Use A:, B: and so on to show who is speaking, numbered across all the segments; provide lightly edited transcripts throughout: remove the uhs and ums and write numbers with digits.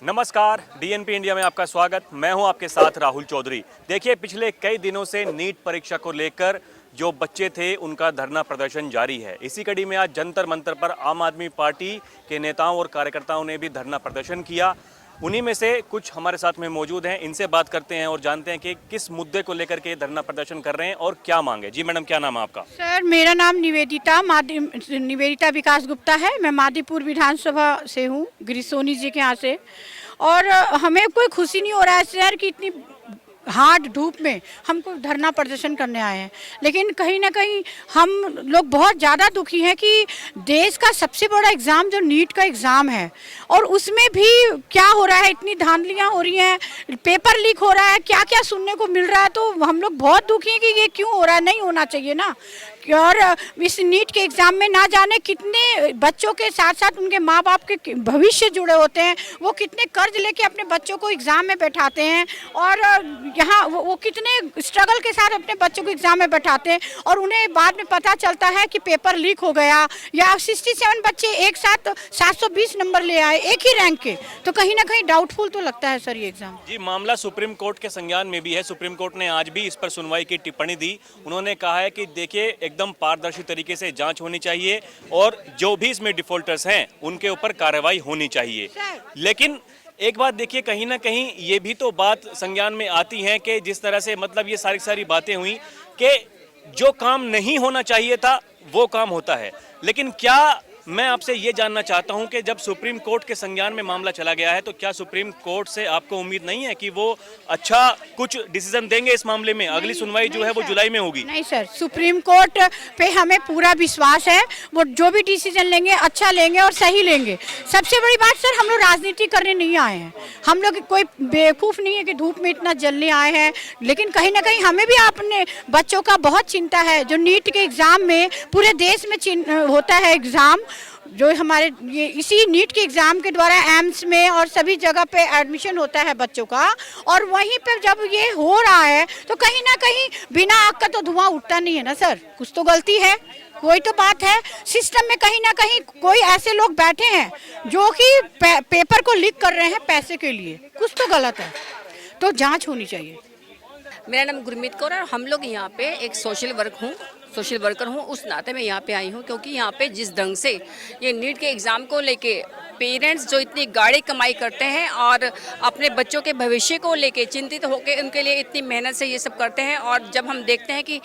A: नमस्कार, DNP India में आपका स्वागत। मैं हूं आपके साथ राहुल चौधरी। देखिए, पिछले कई दिनों से नीट परीक्षा को लेकर जो बच्चे थे उनका धरना प्रदर्शन जारी है। इसी कड़ी में आज जंतर मंतर पर आम आदमी पार्टी के नेताओं और कार्यकर्ताओं ने भी धरना प्रदर्शन किया। उन्हीं में से कुछ हमारे साथ में मौजूद हैं, इनसे बात करते हैं और जानते हैं कि किस मुद्दे को लेकर के धरना प्रदर्शन कर रहे हैं और क्या मांगे। जी मैडम, क्या नाम है आपका?
B: सर, मेरा नाम निवेदिता विकास गुप्ता है। मैं मादीपुर विधानसभा से हूँ, गिरीसोनी जी के यहाँ से। और हमें कोई खुशी नहीं हो रहा है सर कि इतनी हार्ड धूप में हमको धरना प्रदर्शन करने आए हैं, लेकिन कहीं ना कहीं हम लोग बहुत ज़्यादा दुखी हैं कि देश का सबसे बड़ा एग्ज़ाम जो नीट का एग्ज़ाम है और उसमें भी क्या हो रहा है, इतनी धांधलियाँ हो रही हैं, पेपर लीक हो रहा है, क्या क्या सुनने को मिल रहा है। तो हम लोग बहुत दुखी हैं कि ये क्यों हो रहा है, नहीं होना चाहिए ना। और इस नीट के एग्ज़ाम में ना जाने कितने बच्चों के साथ साथ उनके माँ बाप के भविष्य जुड़े होते हैं, वो कितने कर्ज लेके अपने बच्चों को एग्ज़ाम में बैठाते हैं और यहाँ वो कितने स्ट्रगल के साथ अपने बच्चों को एग्ज़ाम में बैठाते हैं और उन्हें बाद में पता चलता है कि पेपर लीक हो गया या 67 बच्चे एक साथ 720 नंबर ले आए एक ही रैंक के। तो कहीं ना कहीं डाउटफुल तो लगता है सर ये एग्ज़ाम।
A: जी, मामला सुप्रीम कोर्ट के संज्ञान में भी है। सुप्रीम कोर्ट ने आज भी इस पर सुनवाई की टिप्पणी दी। उन्होंने कहा है कि देखिए, एकदम पारदर्शी तरीके से जांच होनी चाहिए और जो भी इसमें डिफॉल्टर्स हैं उनके ऊपर कार्रवाई होनी चाहिए। लेकिन एक बात देखिए, कहीं ना कहीं ये भी तो बात संज्ञान में आती है कि जिस तरह से मतलब ये सारी बातें हुई कि जो काम नहीं होना चाहिए था वो काम होता है। लेकिन क्या, मैं आपसे ये जानना चाहता हूं कि जब सुप्रीम कोर्ट के संज्ञान में मामला चला गया है तो क्या सुप्रीम कोर्ट से आपको उम्मीद नहीं है कि वो अच्छा कुछ डिसीजन देंगे इस मामले में? अगली सुनवाई जो है वो जुलाई में होगी।
B: नहीं सर, सुप्रीम कोर्ट पे हमें पूरा विश्वास है, वो जो भी डिसीजन लेंगे अच्छा लेंगे और सही लेंगे। सबसे बड़ी बात सर, हम लोग राजनीति करने नहीं आए हैं, हम लोग कोई बेवकूफ़ नहीं है कि धूप में इतना जलने आए हैं। लेकिन कहीं ना कहीं हमें भी अपने बच्चों का बहुत चिंता है। जो नीट के एग्ज़ाम में पूरे देश में होता है एग्ज़ाम, जो हमारे ये इसी नीट के एग्ज़ाम के द्वारा एम्स में और सभी जगह पे एडमिशन होता है बच्चों का, और वहीं पे जब ये हो रहा है तो कहीं ना कहीं बिना आग का तो धुआं उठता नहीं है ना सर। कुछ तो गलती है, कोई तो बात है सिस्टम में। कहीं ना कहीं कोई ऐसे लोग बैठे हैं जो कि पेपर को लीक कर रहे हैं पैसे के लिए, कुछ तो गलत है, तो जाँच होनी चाहिए।
C: मेरा नाम गुरमीत कौर है। हम लोग यहाँ पे एक सोशल वर्कर हूँ, उस नाते मैं यहाँ पे आई हूँ क्योंकि यहाँ पे जिस ढंग से ये नीट के एग्ज़ाम को लेके पेरेंट्स जो इतनी गाढ़ी कमाई करते हैं और अपने बच्चों के भविष्य को लेके चिंतित होकर उनके लिए इतनी मेहनत से ये सब करते हैं, और जब हम देखते हैं कि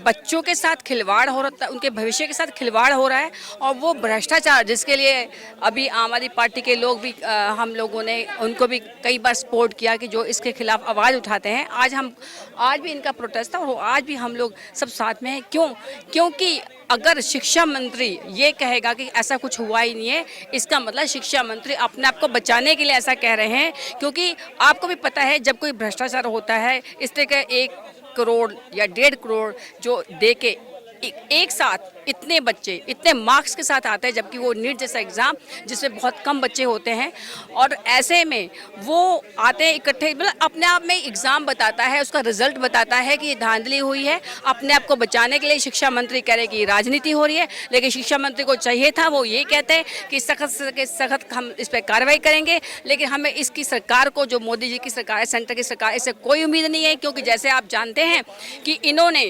C: बच्चों के साथ खिलवाड़ हो रहा है, उनके भविष्य के साथ खिलवाड़ हो रहा है, और वो भ्रष्टाचार जिसके लिए अभी आम आदमी पार्टी के लोग भी हम लोगों ने उनको भी कई बार सपोर्ट किया कि जो इसके खिलाफ आवाज़ उठाते हैं। आज भी इनका प्रोटेस्ट था और आज भी हम लोग सब साथ में हैं। क्योंकि अगर शिक्षा मंत्री ये कहेगा कि ऐसा कुछ हुआ ही नहीं है, इसका मतलब शिक्षा मंत्री अपने आप को बचाने के लिए ऐसा कह रहे हैं। क्योंकि आपको भी पता है, जब कोई भ्रष्टाचार होता है इस तरह का 1 करोड़ या 1.5 करोड़ जो दे के एक साथ इतने बच्चे इतने मार्क्स के साथ आते हैं, जबकि वो नीट जैसा एग्ज़ाम जिसमें बहुत कम बच्चे होते हैं, और ऐसे में वो आते हैं इकट्ठे, मतलब अपने आप में एग्ज़ाम बताता है, उसका रिजल्ट बताता है कि ये धांधली हुई है। अपने आप को बचाने के लिए शिक्षा मंत्री कह रहे कि राजनीति हो रही है, लेकिन शिक्षा मंत्री को चाहिए था वो ये कहते हैं कि सख्त से सख्त हम इस पर कार्रवाई करेंगे। लेकिन हमें इसकी सरकार को, जो मोदी जी की सरकार है, सेंटर की सरकार, इससे कोई उम्मीद नहीं है। क्योंकि जैसे आप जानते हैं कि इन्होंने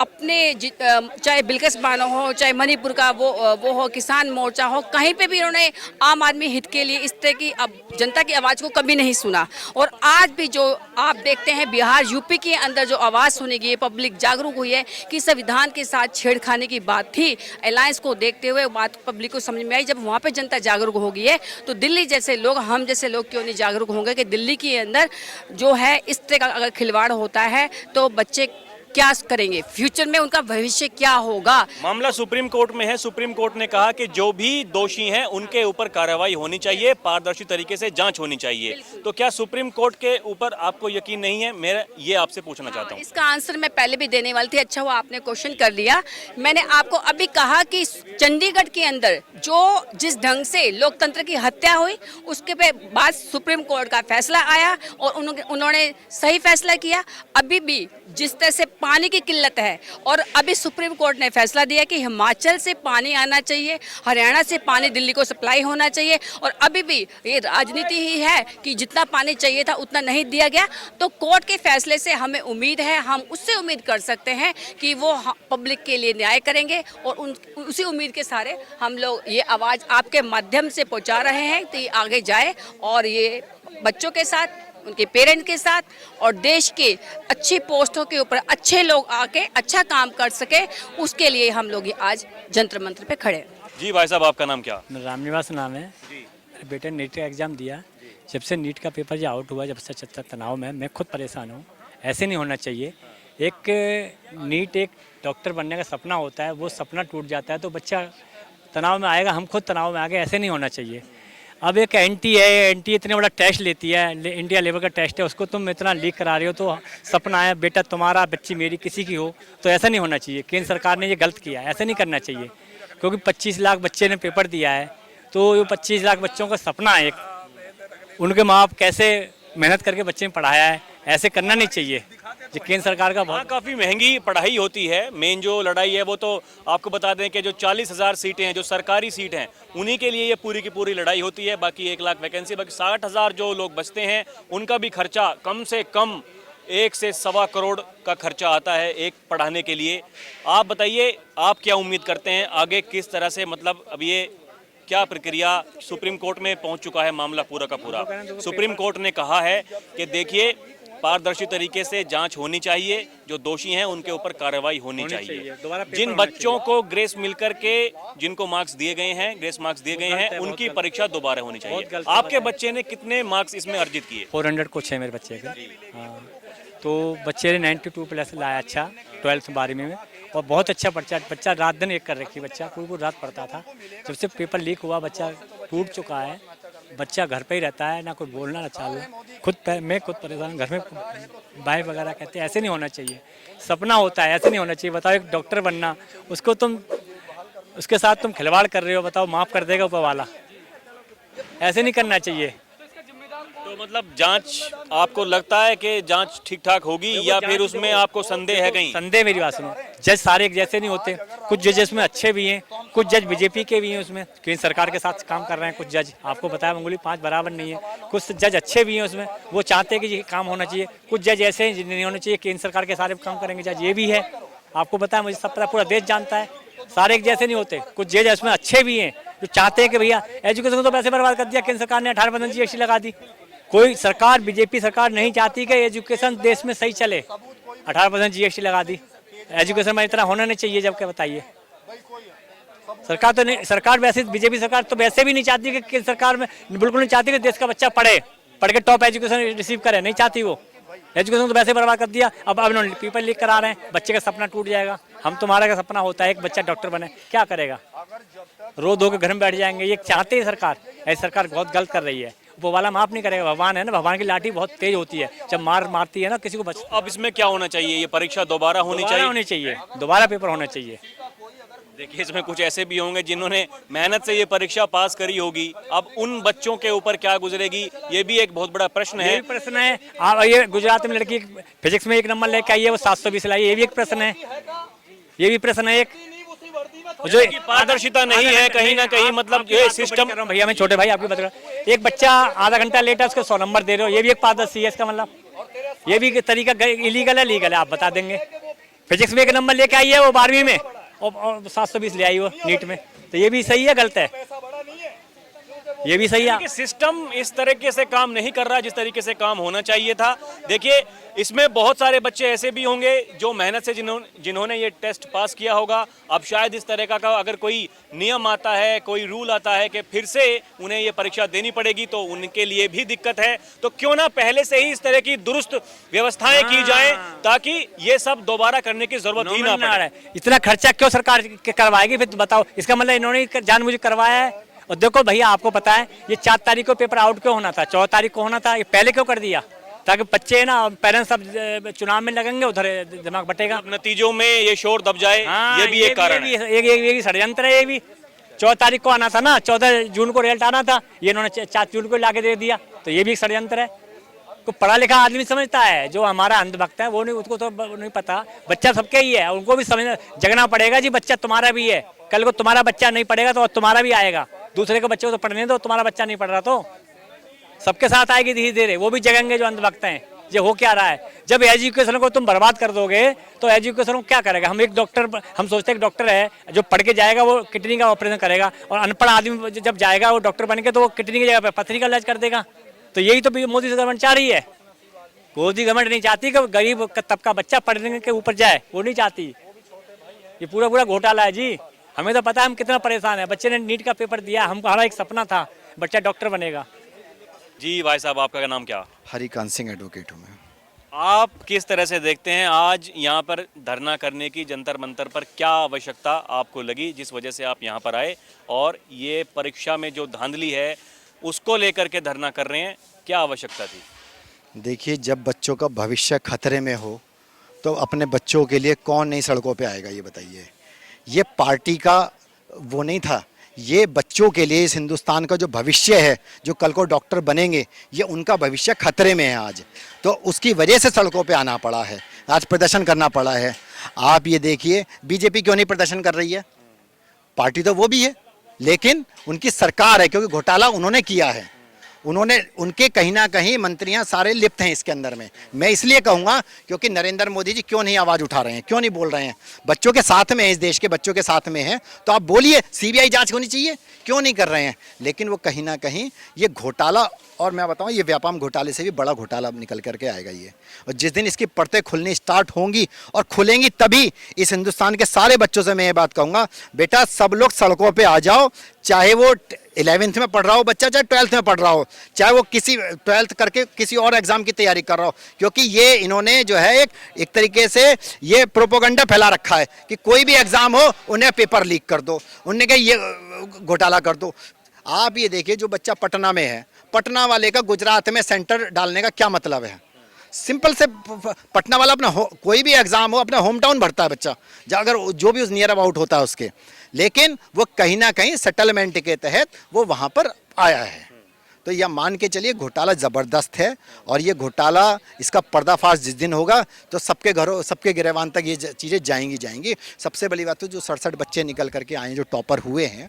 C: अपने चाहे बिल्किस बानो हो, चाहे मणिपुर का वो हो, किसान मोर्चा हो, कहीं पे भी इन्होंने आम आदमी हित के लिए इस तरह की जनता की आवाज़ को कभी नहीं सुना। और आज भी जो आप देखते हैं बिहार, यूपी के अंदर जो आवाज़ सुनी गई है, पब्लिक जागरूक हुई है कि संविधान के साथ छेड़खानी की बात थी। अलायंस को देखते हुए बात पब्लिक को समझ में आई। जब वहाँ पे जनता जागरूक हो गई है तो दिल्ली जैसे लोग, हम जैसे लोग क्यों नहीं जागरूक होंगे कि दिल्ली के अंदर जो है इस तरह का अगर खिलवाड़ होता है तो बच्चे क्या करेंगे, फ्यूचर में उनका भविष्य क्या होगा।
A: मामला सुप्रीम कोर्ट में है। सुप्रीम कोर्ट ने कहा कि जो भी दोषी हैं उनके ऊपर कार्रवाई होनी चाहिए, पारदर्शी तरीके से जांच होनी चाहिए। तो क्या सुप्रीम कोर्ट के ऊपर आपको यकीन नहीं है? मैं ये आपसे पूछना चाहता हूँ।
C: इसका आंसर मैं पहले भी देने वाली थी, अच्छा हुआ आपने क्वेश्चन कर लिया। मैंने आपको अभी कहा कि चंडीगढ़ के अंदर जो जिस ढंग से लोकतंत्र की हत्या हुई, उसके बाद सुप्रीम कोर्ट का फैसला आया और उन्होंने सही फैसला किया। अभी भी जिस तरह से पानी की किल्लत है। और अभी सुप्रीम कोर्ट ने फैसला दिया कि हिमाचल से पानी आना चाहिए, हरियाणा से पानी दिल्ली को सप्लाई होना चाहिए। और अभी भी ये राजनीति ही है कि जितना पानी चाहिए था उतना नहीं दिया गया। तो कोर्ट के फैसले से हमें उम्मीद है, हम उससे उम्मीद कर सकते हैं कि वो पब्लिक के लिए न्याय करेंगे। और उसी उम्मीद के सारे हम लोग ये आवाज़ आपके माध्यम से पहुंचा रहे हैं कि आगे जाए और ये बच्चों के साथ, उनके पेरेंट्स के साथ और देश के अच्छी पोस्टों के ऊपर अच्छे लोग आके अच्छा काम कर सके, उसके लिए हम लोग आज जंतर मंत्र पे खड़े हैं।
A: जी भाई साहब, आपका नाम क्या?
D: मेरा रामनिवास नाम है। मेरे बेटे ने नीट का एग्ज़ाम दिया। जब से नीट का पेपर जो आउट हुआ, जब से चलता तनाव में मैं खुद परेशान हूँ। ऐसे नहीं होना चाहिए। एक नीट एक डॉक्टर बनने का सपना होता है, वो सपना टूट जाता है तो बच्चा तनाव में आएगा। हम खुद तनाव में आ गए, ऐसे नहीं होना चाहिए। अब एक एनटी है, एनटी इतने बड़ा टेस्ट लेती है, इंडिया लेवल का टेस्ट है, उसको तुम इतना लीक करा रहे हो। तो सपना है बेटा तुम्हारा, बच्ची मेरी, किसी की हो, तो ऐसा नहीं होना चाहिए। केंद्र सरकार ने ये गलत किया है, ऐसा नहीं करना चाहिए। क्योंकि 25 लाख बच्चे ने पेपर दिया है, तो ये 25 लाख बच्चों का सपना है एक। उनके माँ बाप कैसे मेहनत करके बच्चे ने पढ़ाया है, ऐसे करना नहीं चाहिए। जो केंद्र सरकार का
A: हाँ, काफ़ी महंगी पढ़ाई होती है। मेन जो लड़ाई है वो तो आपको बता दें कि जो 40,000 सीटें हैं, जो सरकारी सीट हैं, उन्हीं के लिए ये पूरी की पूरी लड़ाई होती है। बाकी 1 लाख वैकेंसी, बाकी 60,000 जो लोग बचते हैं उनका भी खर्चा कम से कम 1 से सवा करोड़ का खर्चा आता है एक पढ़ाने के लिए। आप बताइए, आप क्या उम्मीद करते हैं आगे किस तरह से, मतलब अब ये क्या प्रक्रिया? सुप्रीम कोर्ट में पहुंच चुका है मामला पूरा का पूरा। सुप्रीम कोर्ट ने कहा है कि देखिए पारदर्शी तरीके से जांच होनी चाहिए, जो दोषी हैं उनके ऊपर कार्रवाई होनी चाहिए। जिन बच्चों को ग्रेस मिलकर के, जिनको मार्क्स दिए गए हैं, ग्रेस मार्क्स दिए गए हैं, उनकी परीक्षा दोबारा होनी चाहिए। आपके बच्चे ने कितने मार्क्स इसमें अर्जित किए?
D: 400 कुछ है मेरे बच्चे के। हाँ, तो बच्चे ने 92 प्लस लाया। अच्छा 12th 12वीं में, और बहुत अच्छा बच्चा रात दिन एक कर रखी। बच्चा पूरी रात पढ़ता था। जब से पेपर लीक हुआ बच्चा टूट चुका है। बच्चा घर पे ही रहता है, ना कोई बोलना ना चालना। मैं खुद परेशान। घर में भाई वगैरह कहते हैं ऐसे नहीं होना चाहिए। सपना होता है, ऐसे नहीं होना चाहिए। बताओ एक डॉक्टर बनना, उसको तुम उसके साथ तुम खिलवाड़ कर रहे हो। बताओ माफ़ कर देगा ऊपर वाला? ऐसे नहीं करना चाहिए।
A: तो मतलब जांच, आपको लगता है कि जांच ठीक ठाक होगी या फिर उसमें आपको संदेह है? कहीं
D: संदेह? मेरी बात सुनो, जज सारे एक जैसे नहीं होते। कुछ जज इसमें अच्छे भी हैं, कुछ जज बीजेपी के भी हैं उसमें, केंद्र सरकार के साथ काम कर रहे हैं। कुछ जज, आपको बताया, उंगली 5 बराबर नहीं है। कुछ जज अच्छे भी हैं उसमें, वो चाहते हैं कि ये काम होना चाहिए। कुछ जज ऐसे हैं नहीं होने चाहिए, केंद्र सरकार के सारे काम करेंगे जज, ये भी है। आपको बताया, मुझे सब पता, पूरा देश जानता है। सारे एक जैसे नहीं होते। कुछ जज इसमें अच्छे भी हैं जो चाहते हैं कि भैया एजुकेशन को तो पैसे बर्बाद कर दिया केंद्र सरकार ने, 18% GST लगा दी। कोई सरकार, बीजेपी सरकार नहीं चाहती कि एजुकेशन देश में सही चले, 18% GST लगा दी। एजुकेशन में इतना होना नहीं चाहिए। जब क्या बताइए, सरकार तो नहीं, सरकार वैसे, बीजेपी सरकार तो वैसे भी नहीं चाहती कि केंद्र सरकार में बिल्कुल नहीं चाहती कि देश का बच्चा पढ़ के टॉप एजुकेशन रिसीव करे, नहीं चाहती वो। एजुकेशन तो वैसे बर्बाद कर दिया। अब इन्होंने पेपर लीक करा रहे हैं, बच्चे का सपना टूट जाएगा। हम तुम्हारा का सपना होता है एक बच्चा डॉक्टर बने, क्या करेगा? रो धो के घर में बैठ जाएंगे। ये चाहते हैं सरकार, ऐसी सरकार बहुत गलत कर रही है। वो वाला माफ नहीं करेगा। भगवान है ना, भगवान की लाठी बहुत तेज होती है, जब मारती है ना किसी को।
A: अब इसमें क्या होना चाहिए? ये परीक्षा दोबारा होनी चाहिए,
D: दोबारा पेपर होना चाहिए।
A: देखिए, इसमें कुछ ऐसे भी होंगे जिन्होंने मेहनत से ये परीक्षा पास करी होगी। अब उन बच्चों के ऊपर क्या गुजरेगी, ये भी एक बहुत बड़ा प्रश्न है।
D: प्रश्न है। आप ये गुजरात में लड़की फिजिक्स में 1 नंबर लेके आई है, वो 720 लाई, ये भी एक प्रश्न है। ये भी प्रश्न है एक,
A: जो पारदर्शिता नहीं है कहीं ना कहीं, मतलब ये सिस्टम।
D: भैया मैं छोटे भाई आपकी बता रहा हूँ, एक बच्चा आधा घंटा लेट है, उसको 100 नंबर दे रहे हो, ये भी एक पारदर्शी है। इसका मतलब ये भी तरीका इलीगल है, लीगल है, आप बता देंगे। फिजिक्स में 1 नंबर लेके आई है वो 12वीं में, और 720 ले आई वो नीट में, तो ये भी सही है गलत है? ये भी सही है।
A: सिस्टम इस तरीके से काम नहीं कर रहा जिस तरीके से काम होना चाहिए था। देखिए, इसमें बहुत सारे बच्चे ऐसे भी होंगे जो मेहनत से जिन्होंने ये टेस्ट पास किया होगा। अब शायद इस तरह का अगर कोई नियम आता है, कोई रूल आता है कि फिर से उन्हें ये परीक्षा देनी पड़ेगी, तो उनके लिए भी दिक्कत है। तो क्यों ना पहले से ही इस तरह की दुरुस्त व्यवस्थाएं की जाएं, ताकि ये सब दोबारा करने की जरूरत ही ना पड़े।
D: इतना खर्चा क्यों सरकार करवाएगी? फिर बताओ, इसका मतलब इन्होंने जानबूझ करवाया है। और देखो भैया, आपको पता है ये 4 तारीख को पेपर आउट क्यों होना था, 14 तारीख को होना था, ये पहले क्यों कर दिया? ताकि बच्चे ना, पेरेंट्स सब चुनाव में लगेंगे, उधर दिमाग बटेगा,
A: नतीजों में ये शोर दब जाए। ये भी एक कारण है।
D: ये षड्यंत्र है। ये भी 14 तारीख को आना था ना, 14 जून को रिजल्ट आना था, ये इन्होंने 4 जून को लाके दे दिया, तो ये भी एक षड्यंत्र है। कोई पढ़ा लिखा आदमी समझता है, जो हमारा अंधभक्त है वो नहीं, उसको तो नहीं पता। बच्चा सबके ही है, उनको भी समझना जगना पड़ेगा जी, बच्चा तुम्हारा भी है, कल को तुम्हारा बच्चा नहीं पढ़ेगा तो तुम्हारा भी आएगा। दूसरे के बच्चे को तो पढ़ने दो, तुम्हारा बच्चा नहीं पढ़ रहा तो सबके साथ आएगी धीरे धीरे, वो भी जगेंगे जो अंधभक्त हैं। ये हो क्या रहा है, जब एजुकेशन को तुम बर्बाद कर दोगे तो एजुकेशन को क्या करेगा। हम एक डॉक्टर, हम सोचते हैं डॉक्टर है जो पढ़ के जाएगा वो किडनी का ऑपरेशन करेगा, और अनपढ़ आदमी जब जाएगा वो डॉक्टर बन के तो वो किडनी की जगह पे पथरी का इलाज कर देगा। तो यही तो मोदी गवर्नमेंट चाह रही है। मोदी गवर्नमेंट नहीं चाहती कि गरीब तबका बच्चा पढ़ने के ऊपर जाए, वो नहीं चाहती। ये पूरा पूरा घोटाला है जी। हमें तो पता है हम कितना परेशान है। बच्चे ने नीट का पेपर दिया, हमारा एक सपना था बच्चा डॉक्टर बनेगा।
A: जी भाई साहब, आपका नाम क्या?
E: हरिकांत सिंह एडवोकेट हूँ मैं।
A: आप किस तरह से देखते हैं आज यहाँ पर धरना करने की, जंतर मंतर पर क्या आवश्यकता आपको लगी जिस वजह से आप यहाँ पर आए, और ये परीक्षा में जो धांधली है उसको लेकर के धरना कर रहे हैं, क्या आवश्यकता थी?
E: देखिए, जब बच्चों का भविष्य खतरे में हो तो अपने बच्चों के लिए कौन नई सड़कों पे आएगा, ये बताइए। ये पार्टी का वो नहीं था, ये बच्चों के लिए, इस हिंदुस्तान का जो भविष्य है, जो कल को डॉक्टर बनेंगे, ये उनका भविष्य खतरे में है आज। तो उसकी वजह से सड़कों पे आना पड़ा है, आज प्रदर्शन करना पड़ा है। आप ये देखिए, बीजेपी क्यों नहीं प्रदर्शन कर रही है? पार्टी तो वो भी है, लेकिन उनकी सरकार है, क्योंकि घोटाला उन्होंने किया है। उन्होंने, उनके कहीं ना कहीं मंत्रियां सारे लिप्त हैं इसके अंदर में। मैं इसलिए कहूँगा क्योंकि नरेंद्र मोदी जी क्यों नहीं आवाज़ उठा रहे हैं, क्यों नहीं बोल रहे हैं? बच्चों के साथ में है, इस देश के बच्चों के साथ में है, तो आप बोलिए सीबीआई जांच होनी चाहिए, क्यों नहीं कर रहे हैं? लेकिन वो कहीं ना कहीं ये घोटाला, और मैं बताऊं ये व्यापम घोटाले से भी बड़ा घोटाला अब निकल करके आएगा ये। और जिस दिन इसकी परतें खुलनी स्टार्ट होंगी और खुलेंगी, तभी इस हिंदुस्तान के सारे बच्चों से मैं ये बात कहूँगा, बेटा सब लोग सड़कों पर आ जाओ, चाहे वो 11th में पढ़ रहा हो बच्चा, चाहे 12th में पढ़ रहा हो, चाहे वो किसी 12th करके किसी और एग्जाम की तैयारी कर रहा हो। क्योंकि ये इन्होंने जो है एक तरीके से ये प्रोपोगंडा फैला रखा है कि कोई भी एग्जाम हो उन्हें पेपर लीक कर दो, उन्हें कहा ये घोटाला कर दो। आप ये देखिए, जो बच्चा पटना में है, पटना वाले का गुजरात में सेंटर डालने का क्या मतलब है? सिंपल से पटना वाला अपना कोई भी एग्जाम हो अपना होम टाउन भरता है बच्चा, अगर जो भी उस नियर अबाउट होता है उसके, लेकिन वो कहीं ना कहीं सेटलमेंट के तहत वो वहाँ पर आया है। तो यह मान के चलिए घोटाला ज़बरदस्त है, और ये घोटाला, इसका पर्दाफाश जिस दिन होगा तो सबके घरों, सबके गिरेबान तक ये चीज़ें जाएंगी। सबसे बड़ी बात तो जो 67 बच्चे निकल करके आए, जो टॉपर हुए हैं,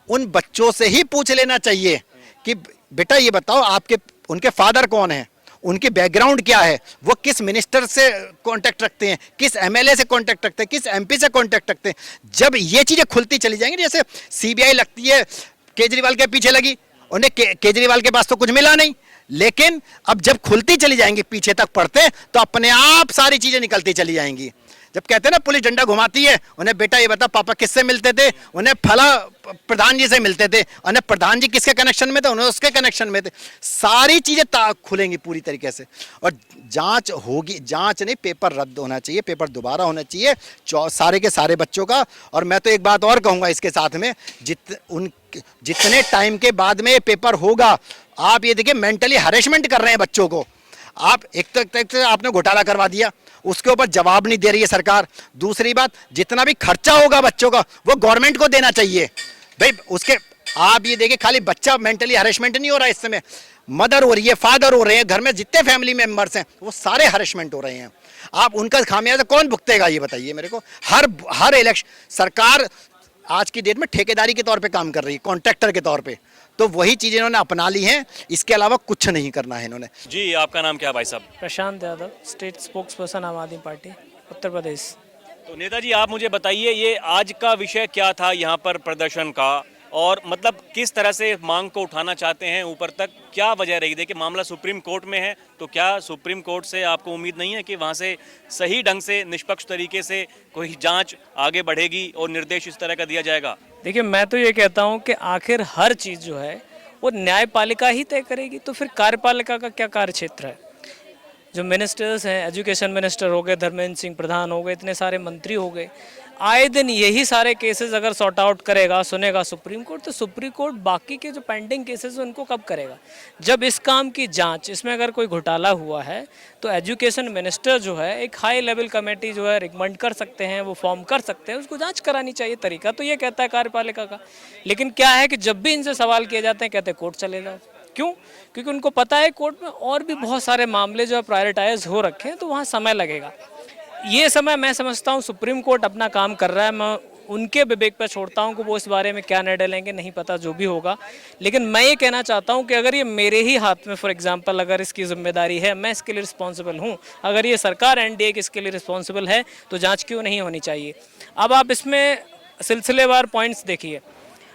E: उन बच्चों से ही पूछ लेना चाहिए कि बेटा ये बताओ आपके, उनके फादर कौन है, उनकी बैकग्राउंड क्या है, वो किस मिनिस्टर से कांटेक्ट रखते हैं, किस एमएलए से कांटेक्ट रखते हैं, किस एमपी से कांटेक्ट रखते हैं। जब ये चीज़ें खुलती चली जाएंगी, जैसे सीबीआई लगती है केजरीवाल के पीछे लगी, उन्हें केजरीवाल के पास तो कुछ मिला नहीं, लेकिन अब जब खुलती चली जाएंगी, पीछे तक पढ़ते, तो अपने आप सारी चीज़ें निकलती चली जाएंगी। जब कहते हैं ना पुलिस डंडा घुमाती है, उन्हें बेटा ये बता पापा किससे मिलते थे, उन्हें फला प्रधान जी से मिलते थे, उन्हें प्रधान जी किसके कनेक्शन में थे, उन्हें उसके कनेक्शन में थे। सारी चीज़ें खुलेंगी पूरी तरीके से, और जांच होगी। जांच नहीं, पेपर रद्द होना चाहिए, पेपर दोबारा होना चाहिए सारे के सारे बच्चों का। और मैं तो एक बात और कहूँगा इसके साथ में, जितने टाइम के बाद में ये पेपर होगा, आप ये देखिए मेंटली हरेसमेंट कर रहे हैं बच्चों को। आप एक तो आपने घोटाला करवा दिया, उसके ऊपर जवाब नहीं दे रही है सरकार। दूसरी बात, जितना भी खर्चा होगा बच्चों का वो गवर्नमेंट को देना चाहिए भाई। उसके आप ये देखिए, खाली बच्चा मेंटली हरेसमेंट नहीं हो रहा है इस समय, मदर हो रही है, फादर हो रहे हैं, घर में जितने फैमिली मेंबर्स हैं वो सारे हरेसमेंट हो रहे हैं। आप उनका खामियाजा कौन भुगतेगा ये बताइए मेरे को। हर इलेक्शन सरकार आज की डेट में ठेकेदारी के तौर पे काम कर रही है, कॉन्ट्रैक्टर के तौर पे, तो वही चीज़ें इन्होंने अपना ली हैं, इसके अलावा कुछ नहीं करना है इन्होंने।
A: जी, आपका नाम क्या है भाई साहब?
F: प्रशांत यादव, स्टेट स्पोक्स पर्सन आम आदमी पार्टी, उत्तर प्रदेश।
A: तो नेताजी, आप मुझे बताइए, ये आज का विषय क्या था यहाँ पर प्रदर्शन का, और मतलब किस तरह से मांग को उठाना चाहते हैं ऊपर तक, क्या वजह रही? देखिए, मामला सुप्रीम कोर्ट में है, तो क्या सुप्रीम कोर्ट से आपको उम्मीद नहीं है कि वहाँ से सही ढंग से, निष्पक्ष तरीके से कोई जांच आगे बढ़ेगी और निर्देश इस तरह का दिया जाएगा?
F: देखिए, मैं तो ये कहता हूँ कि आखिर हर चीज़ जो है वो न्यायपालिका ही तय करेगी, तो फिर कार्यपालिका का क्या कार्य क्षेत्र है? जो मिनिस्टर्स हैं, एजुकेशन मिनिस्टर हो गए, धर्मेंद्र सिंह प्रधान हो गए, इतने सारे मंत्री हो गए, आए दिन यही सारे केसेस अगर सॉर्ट आउट करेगा, सुनेगा सुप्रीम कोर्ट, तो सुप्रीम कोर्ट बाकी के जो पेंडिंग केसेस हैं उनको कब करेगा? जब इस काम की जांच, इसमें अगर कोई घोटाला हुआ है तो एजुकेशन मिनिस्टर जो है एक हाई लेवल कमेटी जो है रिकमेंड कर सकते हैं, वो फॉर्म कर सकते हैं, उसको जांच करानी चाहिए। तरीका तो ये कहता है कार्यपालिका का, लेकिन क्या है कि जब भी इनसे सवाल किए जाते हैं कहते हैं कोर्ट चले जाओ, क्यों? क्योंकि उनको पता है कोर्ट में और भी बहुत सारे मामले जो है प्रायोरिटाइज हो रखे हैं, तो वहाँ समय लगेगा। ये समय मैं समझता हूँ सुप्रीम कोर्ट अपना काम कर रहा है, मैं उनके विवेक पर छोड़ता हूँ कि वो इस बारे में क्या निर्णय लेंगे, नहीं पता, जो भी होगा। लेकिन मैं ये कहना चाहता हूँ कि अगर ये मेरे ही हाथ में, फॉर एग्जांपल, अगर इसकी जिम्मेदारी है, मैं इसके लिए रिस्पॉन्सिबल हूँ, अगर ये सरकार एनडीए की इसके लिए रिस्पॉन्सिबल है, तो जांच क्यों नहीं होनी चाहिए? अब आप इसमें सिलसिलेवार पॉइंट्स देखिए।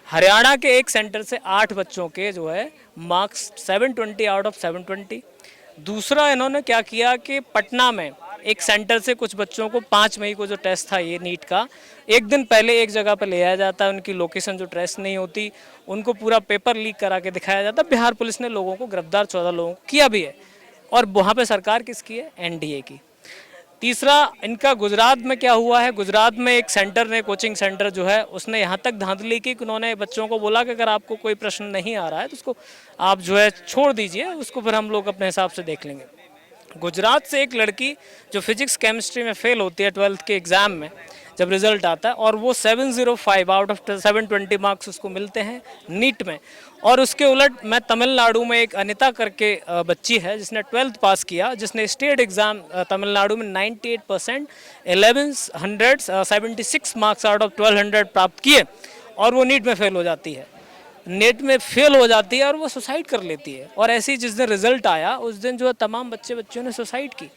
F: हरियाणा के एक सेंटर से 8 बच्चों के जो है मार्क्स 720 आउट ऑफ 720। दूसरा इन्होंने क्या किया कि पटना में एक सेंटर से कुछ बच्चों को 5 मई को जो टेस्ट था ये नीट का, एक दिन पहले एक जगह पर ले आया जाता है, उनकी लोकेशन जो ट्रेस नहीं होती, उनको पूरा पेपर लीक करा के दिखाया जाता। बिहार पुलिस ने लोगों को गिरफ्तार 14 लोगों को किया भी है, और वहाँ पे सरकार किसकी है? एनडीए की। तीसरा इनका गुजरात में क्या हुआ है, गुजरात में एक सेंटर ने, कोचिंग सेंटर जो है, उसने यहाँ तक धांधली की कि उन्होंने बच्चों को बोला कि अगर आपको कोई प्रश्न नहीं आ रहा है तो उसको आप जो है छोड़ दीजिए, उसको फिर हम लोग अपने हिसाब से देख लेंगे। गुजरात से एक लड़की जो फिजिक्स केमिस्ट्री में फेल होती है 12th के एग्ज़ाम में, जब रिजल्ट आता है, और वो 705 आउट ऑफ 720 मार्क्स उसको मिलते हैं नीट में। और उसके उलट मैं तमिलनाडु में एक अनिता करके बच्ची है जिसने 12th पास किया, जिसने स्टेट एग्ज़ाम तमिलनाडु में 98% 1176 मार्क्स आउट ऑफ 1200 प्राप्त किए, और वो नीट में फेल हो जाती है। नेट में फेल हो जाती है और वो सुसाइड कर लेती है। और ऐसे ही जिस दिन रिजल्ट आया उस दिन जो है तमाम बच्चों ने सुसाइड की।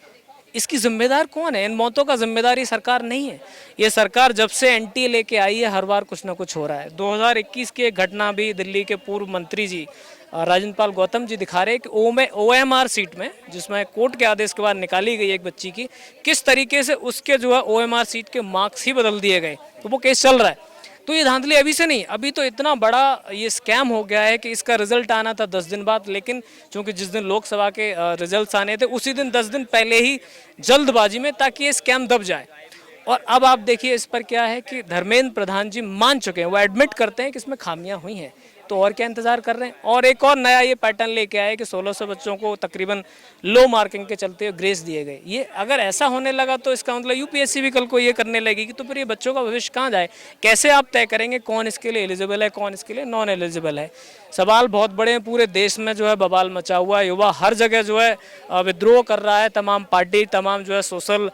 F: इसकी जिम्मेदार कौन है? इन मौतों का जिम्मेदारी सरकार नहीं है। ये सरकार जब से एनटीए लेके आई है, हर बार कुछ ना कुछ हो रहा है। 2021 की एक घटना भी दिल्ली के पूर्व मंत्री जी राजेंद्र पाल गौतम जी दिखा रहे हैं कि ओएमआर सीट में, जिसमें कोर्ट के आदेश के बाद निकाली गई एक बच्ची की, किस तरीके से उसके जो है ओएमआर सीट के मार्क्स ही बदल दिए गए। तो वो केस चल रहा है। तो ये धांधली अभी से नहीं, अभी तो इतना बड़ा ये स्कैम हो गया है कि इसका रिजल्ट आना था 10 दिन बाद, लेकिन चूंकि जिस दिन लोकसभा के रिजल्ट्स आने थे उसी दिन 10 दिन पहले ही जल्दबाजी में, ताकि ये स्कैम दब जाए। और अब आप देखिए इस पर क्या है कि धर्मेंद्र प्रधान जी मान चुके हैं, वो एडमिट करते हैं कि इसमें खामियां हुई हैं, तो और क्या इंतजार कर रहे हैं? और एक और नया ये पैटर्न लेके आए कि 1600 बच्चों को तकरीबन लो मार्किंग के चलते ग्रेस दिए गए। ये अगर ऐसा होने लगा तो इसका मतलब यूपीएससी भी कल को ये करने लगेगी, तो फिर ये बच्चों का भविष्य कहाँ जाए? कैसे आप तय करेंगे कौन इसके लिए एलिजिबल है, कौन इसके लिए नॉन एलिजिबल है? सवाल बहुत बड़े हैं। पूरे देश में जो है बवाल मचा हुआ है, युवा हर जगह जो है विद्रोह कर रहा है, तमाम पार्टी, तमाम जो है सोशल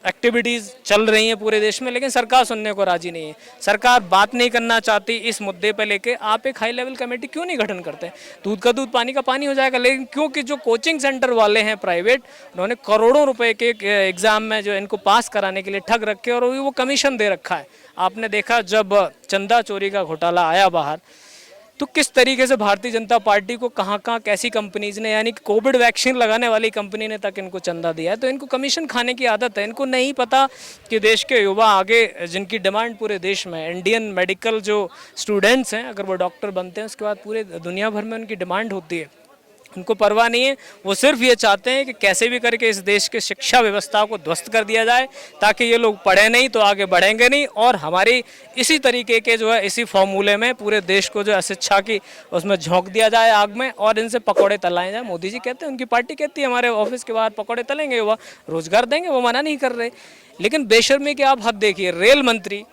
F: एक्टिविटीज़ चल रही हैं पूरे देश में, लेकिन सरकार सुनने को राजी नहीं है। सरकार बात नहीं करना चाहती इस मुद्दे पर लेके। आप एक हाई लेवल कमेटी क्यों नहीं गठन करते? दूध का दूध पानी का पानी हो जाएगा। लेकिन क्योंकि जो कोचिंग सेंटर वाले हैं प्राइवेट, उन्होंने करोड़ों रुपए के एग्ज़ाम में जो इनको पास कराने के लिए ठग रखे और वो कमीशन दे रखा है। आपने देखा जब चंदा चोरी का घोटाला आया बाहर, तो किस तरीके से भारतीय जनता पार्टी को कहाँ कहाँ कैसी कंपनीज ने, यानी कोविड वैक्सीन लगाने वाली कंपनी ने तक इनको चंदा दिया है। तो इनको कमीशन खाने की आदत है। इनको नहीं पता कि देश के युवा आगे, जिनकी डिमांड पूरे देश में, इंडियन मेडिकल जो स्टूडेंट्स हैं, अगर वो डॉक्टर बनते हैं उसके बाद पूरे दुनिया भर में उनकी डिमांड होती है। उनको परवाह नहीं है। वो सिर्फ ये चाहते हैं कि कैसे भी करके इस देश के शिक्षा व्यवस्था को ध्वस्त कर दिया जाए, ताकि ये लोग पढ़े नहीं तो आगे बढ़ेंगे नहीं, और हमारी इसी तरीके के जो है इसी फॉर्मूले में पूरे देश को जो है शिक्षा की उसमें झोंक दिया जाए आग में, और इनसे पकौड़े तलाए जाए। मोदी जी कहते हैं, उनकी पार्टी कहती है हमारे ऑफिस के बाहर पकौड़े तलेंगे, वह रोजगार देंगे, वो मना नहीं कर रहे। लेकिन बेशर्मी के आप हद देखिए, रेल मंत्री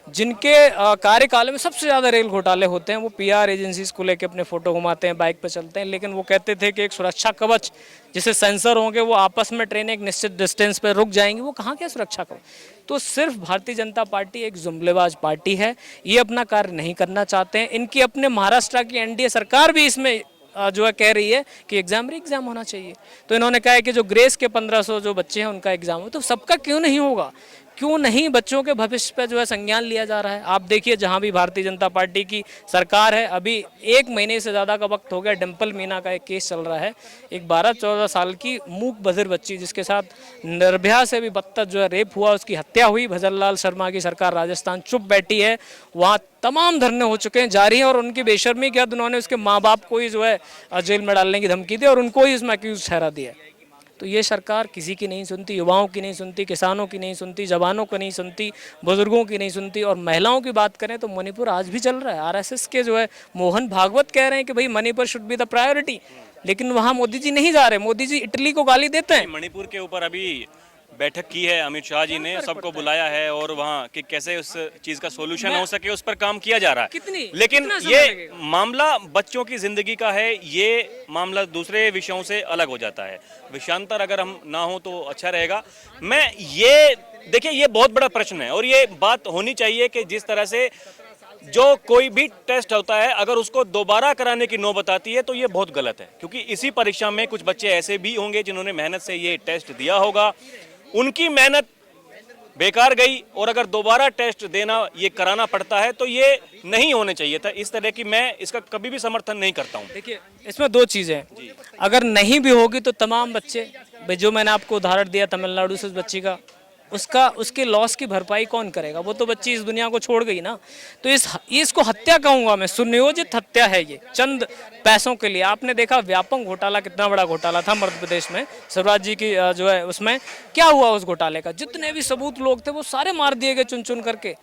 F: जिनके कार्यकाल में सबसे ज़्यादा रेल घोटाले होते हैं, वो पीआर एजेंसीज को लेके अपने फोटो घुमाते हैं, बाइक पे चलते हैं, लेकिन वो कहते थे कि एक सुरक्षा कवच जिसे सेंसर होंगे, वो आपस में ट्रेन एक निश्चित डिस्टेंस पे रुक जाएंगी। वो कहाँ क्या सुरक्षा कवच? तो सिर्फ भारतीय जनता पार्टी एक जुमलेबाज पार्टी है। ये अपना कार्य नहीं करना चाहते हैं। इनकी अपने महाराष्ट्र की एनडीए सरकार भी इसमें जो है कह रही है कि एग्जाम एग्जाम होना चाहिए। तो इन्होंने कहा है कि जो ग्रेस के 1500 जो बच्चे हैं उनका एग्जाम हो, तो सबका क्यों नहीं होगा? क्यों नहीं बच्चों के भविष्य पर जो है संज्ञान लिया जा रहा है? आप देखिए जहां भी भारतीय जनता पार्टी की सरकार है, अभी 1 महीने से ज़्यादा का वक्त हो गया, डिम्पल मीना का एक केस चल रहा है। एक 12-14 साल की मूक बधिर बच्ची जिसके साथ निर्भया से भी बदतर जो है रेप हुआ, उसकी हत्या हुई। भजनलाल शर्मा की सरकार राजस्थान चुप बैठी है। वहाँ तमाम धरने हो चुके हैं, जारी हैं, और उनकी बेशर्मी के बाद उन्होंने उसके माँ बाप को ही जो है जेल में डालने की धमकी दी और उनको ही उसमें अक्यूज ठहरा दिया। तो ये सरकार किसी की नहीं सुनती, युवाओं की नहीं सुनती, किसानों की नहीं सुनती, जवानों को नहीं सुनती, बुजुर्गों की नहीं सुनती। और महिलाओं की बात करें तो मणिपुर आज भी चल रहा है। आरएसएस के जो है मोहन भागवत कह रहे हैं कि भाई Manipur should be the priority, लेकिन वहाँ मोदी जी नहीं जा रहे। मोदी जी इटली को गाली देते हैं।
A: मणिपुर के ऊपर अभी बैठक की है अमित शाह जी ने, सबको बुलाया है और वहाँ कि कैसे उस चीज का सोल्यूशन हो सके उस पर काम किया जा रहा है। लेकिन
F: कितना समय
A: ये
F: लगेगा?
A: मामला बच्चों की जिंदगी का है, ये मामला दूसरे विषयों से अलग हो जाता है। विषयांतर अगर हम ना हो तो अच्छा रहेगा। मैं ये देखिए, ये बहुत बड़ा प्रश्न है और ये बात होनी चाहिए कि जिस तरह से जो कोई भी टेस्ट होता है अगर उसको दोबारा कराने की नौबत आती है तो ये बहुत गलत है, क्योंकि इसी परीक्षा में कुछ बच्चे ऐसे भी होंगे जिन्होंने मेहनत से ये टेस्ट दिया होगा, उनकी मेहनत बेकार गई और अगर दोबारा टेस्ट देना ये कराना पड़ता है तो ये नहीं होने चाहिए था। इस तरह की मैं इसका कभी भी समर्थन नहीं करता हूँ।
F: देखिए, इसमें दो चीज़ें हैं। अगर नहीं भी होगी तो तमाम बच्चे, जो मैंने आपको उदाहरण दिया तमिलनाडु से उस बच्ची का, उसके लॉस की भरपाई कौन करेगा? वो तो बच्ची इस दुनिया को छोड़ गई ना। तो इसको हत्या कहूँगा मैं, सुनियोजित हत्या है ये, चंद पैसों के लिए। आपने देखा व्यापक घोटाला, कितना बड़ा घोटाला था मध्य प्रदेश में, शिवराज जी की जो है उसमें क्या हुआ उस घोटाले का? जितने भी सबूत लोग थे वो सारे मार दिए गए चुन चुन करके।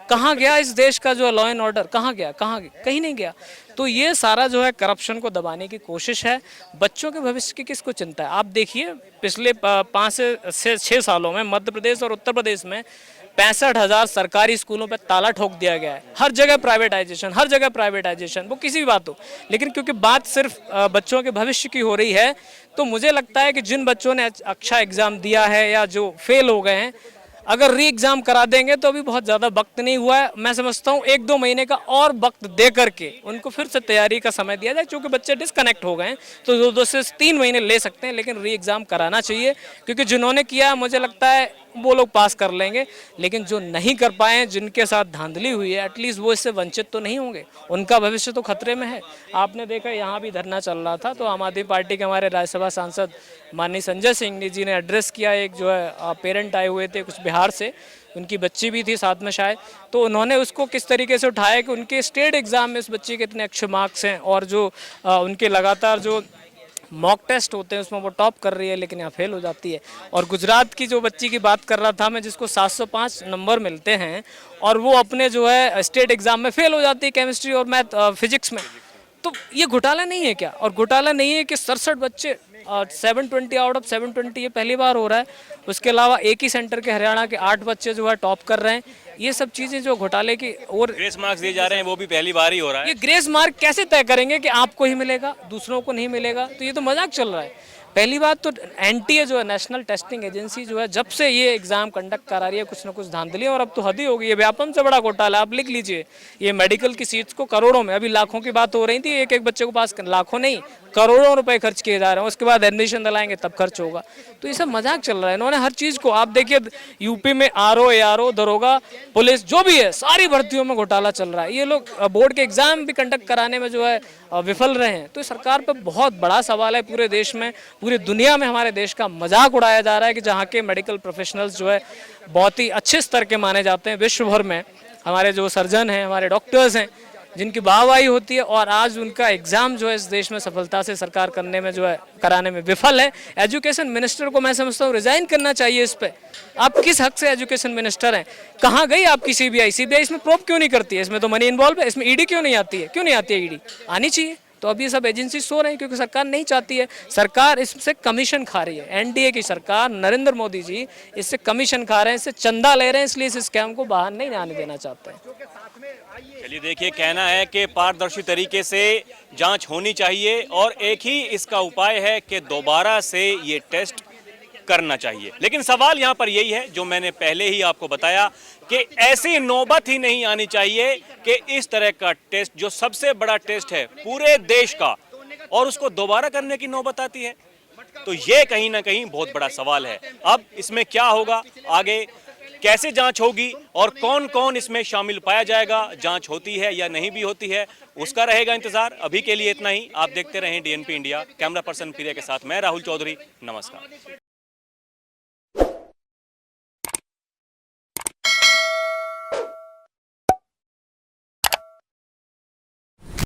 F: कहाँ गया इस देश का जो लॉ एंड ऑर्डर? कहाँ गया? कहीं नहीं गया। तो ये सारा जो है करप्शन को दबाने की कोशिश है। बच्चों के भविष्य की किसको चिंता है? आप देखिए, पिछले 5 से 6 सालों में मध्य प्रदेश और उत्तर प्रदेश में 65,000 सरकारी स्कूलों पर ताला ठोक दिया गया है। हर जगह प्राइवेटाइजेशन, हर जगह प्राइवेटाइजेशन, वो किसी भी बात हो। लेकिन क्योंकि बात सिर्फ बच्चों के भविष्य की हो रही है, तो मुझे लगता है कि जिन बच्चों ने अच्छा एग्जाम दिया है या जो फेल हो गए हैं, अगर री एग्जाम करा देंगे तो अभी बहुत ज़्यादा वक्त नहीं हुआ है। मैं समझता हूँ 1-2 महीने का और वक्त दे करके उनको फिर से तैयारी का समय दिया जाए, क्योंकि बच्चे डिस्कनेक्ट हो गए हैं। तो 2 से 3 महीने ले सकते हैं, लेकिन री एग्ज़ाम कराना चाहिए, क्योंकि जिन्होंने किया मुझे लगता है वो लोग पास कर लेंगे। लेकिन जो नहीं कर पाए हैं, जिनके साथ धांधली हुई है, एटलीस्ट वो इससे वंचित तो नहीं होंगे। उनका भविष्य तो खतरे में है। आपने देखा यहाँ भी धरना चल रहा था, तो आम आदमी पार्टी के हमारे राज्यसभा सांसद माननीय संजय सिंह जी ने एड्रेस किया। एक जो है पेरेंट आए हुए थे कुछ बिहार से, उनकी बच्ची भी थी साथ में शायद, तो उन्होंने उसको किस तरीके से उठाया कि उनके स्टेट एग्जाम में इस बच्ची के इतने अच्छे मार्क्स हैं और जो उनके लगातार जो मॉक टेस्ट होते हैं उसमें वो टॉप कर रही है, लेकिन यहाँ फेल हो जाती है। और गुजरात की जो बच्ची की बात कर रहा था मैं, जिसको 705 नंबर मिलते हैं और वो अपने जो है स्टेट एग्जाम में फेल हो जाती है केमिस्ट्री और मैथ फिजिक्स में। तो ये घोटाला नहीं है क्या? और घोटाला नहीं है कि 67 बच्चे 720 आउट ऑफ 720, ये पहली बार हो रहा है। उसके अलावा एक ही सेंटर के हरियाणा के 8 बच्चे जो है टॉप कर रहे हैं। ये सब चीज़ें जो घोटाले की, और
A: ग्रेस मार्क्स दिए जा रहे हैं वो भी पहली बार ही हो रहा है।
F: ये ग्रेस मार्क कैसे तय करेंगे कि आपको ही मिलेगा, दूसरों को नहीं मिलेगा? तो ये तो मजाक चल रहा है। पहली बात तो एनटीए जो है, नेशनल टेस्टिंग एजेंसी जो है, जब से ये एग्जाम कंडक्ट करा रही है कुछ ना कुछ धांधली, और अब तो हद ही हो गई है। व्यापम से बड़ा घोटाला आप लिख लीजिए। ये मेडिकल की सीट्स को करोड़ों में, अभी लाखों की बात हो रही थी, एक बच्चे को पास, लाखों नहीं करोड़ों रुपए खर्च किए जा रहे हैं। उसके बाद एडमिशन दिलाएंगे तब खर्च होगा। तो ये सब मजाक चल रहा है। इन्होंने हर चीज़ को, आप देखिए यूपी में आरओ, एआरओ, दरोगा, पुलिस, जो भी है, सारी भर्तियों में घोटाला चल रहा है। ये लोग बोर्ड के एग्जाम भी कंडक्ट कराने में जो है विफल रहे हैं। तो सरकार पर बहुत बड़ा सवाल है। पूरे देश में, पूरी दुनिया में हमारे देश का मजाक उड़ाया जा रहा है कि जहाँ के मेडिकल प्रोफेशनल्स जो है बहुत ही अच्छे स्तर के माने जाते हैं विश्व भर में, हमारे जो सर्जन हैं, हमारे डॉक्टर्स हैं, जिनकी वाहवाही होती है, और आज उनका एग्जाम जो है इस देश में सफलता से सरकार करने में जो है कराने में विफल है। एजुकेशन मिनिस्टर को मैं समझता हूँ रिजाइन करना चाहिए इस पे। आप किस हक से एजुकेशन मिनिस्टर हैं? कहाँ गई आपकी सीबीआई? सीबीआई इसमें प्रोब क्यों नहीं करती है? इसमें तो मनी इन्वॉल्व है। इसमें ईडी क्यों नहीं आती है? क्यों नहीं आती है ईडी? आनी चाहिए। तो अब ये सब एजेंसी सो रहे हैं क्योंकि सरकार नहीं चाहती है। सरकार इससे कमीशन खा रही है। एनडीए की सरकार, नरेंद्र मोदी जी इससे कमीशन खा रहे हैं, इससे चंदा ले रहे हैं, इसलिए इस स्कैम को बाहर नहीं आने देना चाहते हैं।
A: चलिए देखिए, कहना है कि पारदर्शी तरीके से जांच होनी चाहिए और एक ही इसका उपाय है कि दोबारा से ये टेस्ट करना चाहिए। लेकिन सवाल यहाँ पर यही है जो मैंने पहले ही आपको बताया कि ऐसी नौबत ही नहीं आनी चाहिए कि इस तरह का टेस्ट, जो सबसे बड़ा टेस्ट है पूरे देश का, और उसको दोबारा करने की नौबत आती है। तो ये कहीं ना कहीं बहुत बड़ा सवाल है। अब इसमें क्या होगा आगे, कैसे जांच होगी और कौन कौन इसमें शामिल पाया जाएगा, जांच होती है या नहीं भी होती है, उसका रहेगा इंतजार। अभी के लिए इतना ही। आप देखते रहें डीएनपी इंडिया। कैमरा पर्सन प्रिया के साथ मैं राहुल चौधरी। नमस्कार।